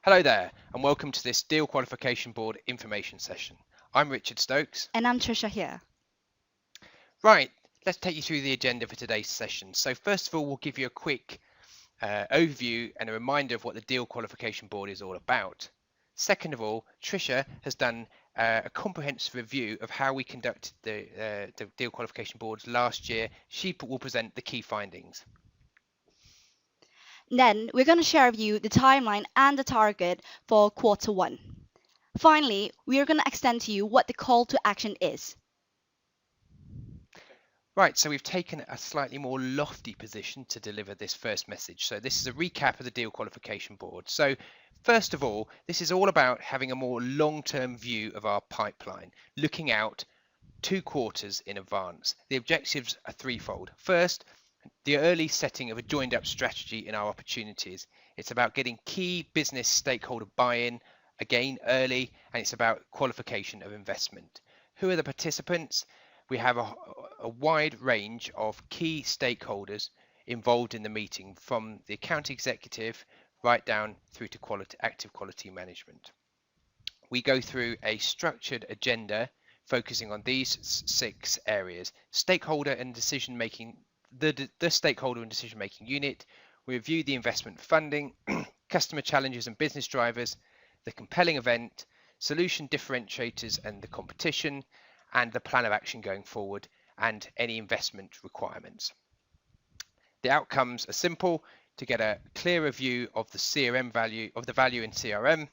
Hello there, and welcome to this Deal Qualification Board Information Session. I'm Richard Stokes. And I'm Trisha here. Right, let's take you through the agenda for today's session. So first of all, we'll give you a quick overview and a reminder of what the Deal Qualification Board is all about. Second of all, Trisha has done a comprehensive review of how we conducted the Deal Qualification Boards last year. She will present the key findings. Then we're going to share with you the timeline and the target for Q1. Finally, we are going to extend to you what the call to action is. Right, so we've taken a slightly more lofty position to deliver this first message. So this is a recap of the Deal Qualification Board. So first of all, this is all about having a more long-term view of our pipeline, looking out 2 quarters in advance. The objectives are threefold. First, the early setting of a joined up strategy in our opportunities. It's about getting key business stakeholder buy-in, again early, and it's about qualification of investment. Who are the participants? We have a wide range of key stakeholders involved in the meeting, from the account executive right down through to active quality management. We go through a structured agenda focusing on these 6 areas: stakeholder and decision making, the stakeholder and decision making unit. We review the investment funding, customer challenges and business drivers, the compelling event, solution differentiators and the competition, and the plan of action going forward, and any investment requirements. The outcomes are simple: to get a clearer view of the CRM value, of the value in CRM.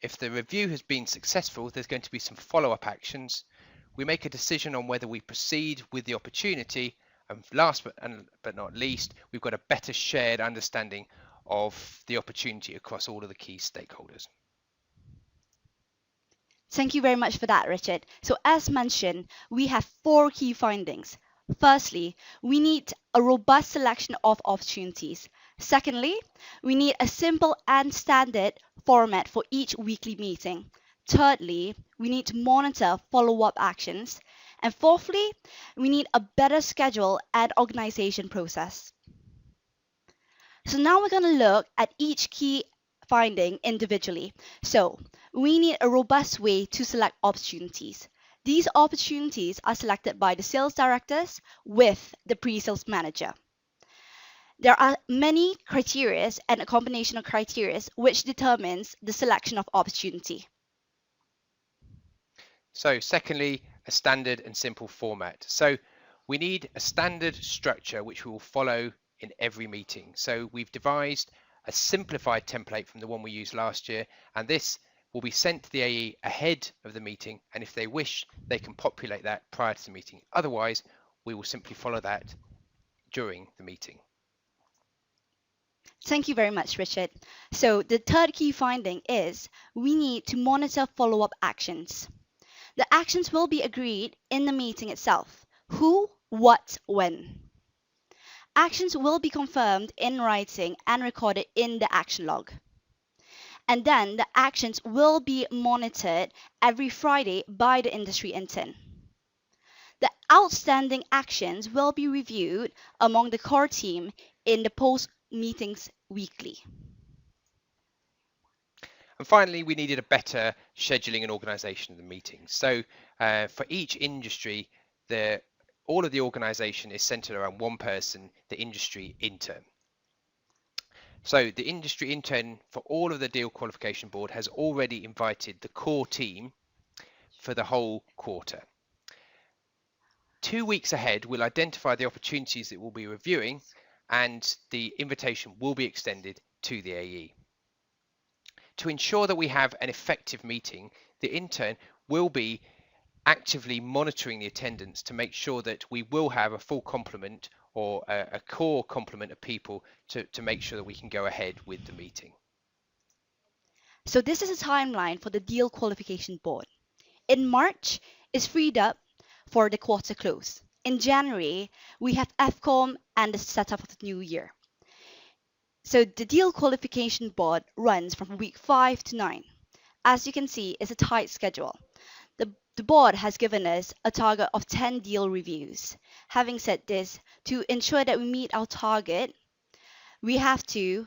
If the review has been successful, there's going to be some follow-up actions. We make a decision on whether we proceed with the opportunity, and last but not least, we've got a better shared understanding of the opportunity across all of the key stakeholders. Thank you very much for that, Richard. So as mentioned, we have 4 key findings. Firstly, we need a robust selection of opportunities. Secondly, we need a simple and standard format for each weekly meeting. Thirdly, we need to monitor follow-up actions. And fourthly, we need a better schedule and organization process. So now we're going to look at each key finding individually. So we need a robust way to select opportunities. These opportunities are selected by the sales directors with the pre-sales manager. There are many criteria and a combination of criteria which determines the selection of opportunity. So secondly, a standard and simple format. So we need a standard structure which we will follow in every meeting. So we've devised a simplified template from the one we used last year, and this will be sent to the AE ahead of the meeting, and if they wish, they can populate that prior to the meeting. Otherwise, we will simply follow that during the meeting. Thank you very much, Richard. So the third key finding is we need to monitor follow-up actions. The actions will be agreed in the meeting itself. Who, what, when. Actions will be confirmed in writing and recorded in the action log. And then the actions will be monitored every Friday by the industry intern. The outstanding actions will be reviewed among the core team in the post meetings weekly. And finally, we needed a better scheduling and organization of the meetings. So for each industry, all of the organization is centered around one person, the industry intern. So the industry intern for all of the Deal Qualification Board has already invited the core team for the whole quarter. 2 weeks ahead, we'll identify the opportunities that we'll be reviewing, and the invitation will be extended to the AE. To ensure that we have an effective meeting, the intern will be actively monitoring the attendance to make sure that we will have a full complement or a core complement of people to make sure that we can go ahead with the meeting. So this is a timeline for the Deal Qualification Board. In March, it's freed up for the quarter close. In January, we have FCOM and the setup of the new year. So the Deal Qualification Board runs from week 5 to 9. As you can see, it's a tight schedule. The board has given us a target of 10 deal reviews. Having said this, to ensure that we meet our target, we have to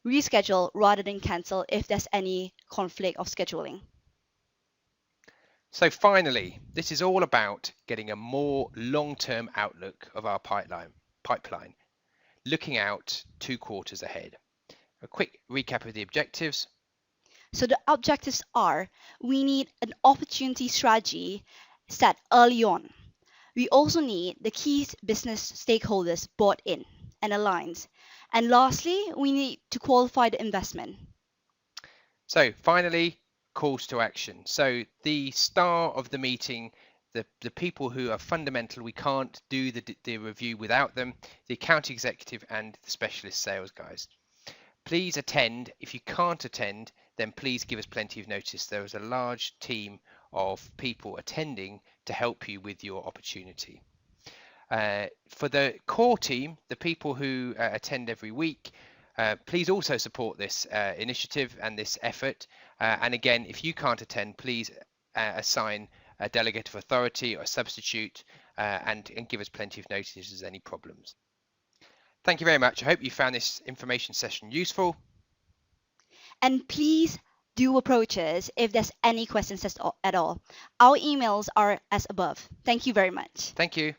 reschedule rather than cancel if there's any conflict of scheduling. So finally, this is all about getting a more long-term outlook of our pipeline, looking out 2 quarters ahead. A quick recap of the objectives. So the objectives are, we need an opportunity strategy set early on. We also need the key business stakeholders bought in and aligned. And lastly, we need to qualify the investment. So finally, calls to action. So the star of the meeting, the people who are fundamental, we can't do the review without them, the account executive and the specialist sales guys. Please attend. If you can't attend, then please give us plenty of notice. There is a large team of people attending to help you with your opportunity. For the core team, the people who attend every week, please also support this initiative and this effort. And again, if you can't attend, please assign a delegate of authority or a substitute and give us plenty of notice if there's any problems. Thank you very much. I hope you found this information session useful. And please do approach us if there's any questions at all. Our emails are as above. Thank you very much. Thank you.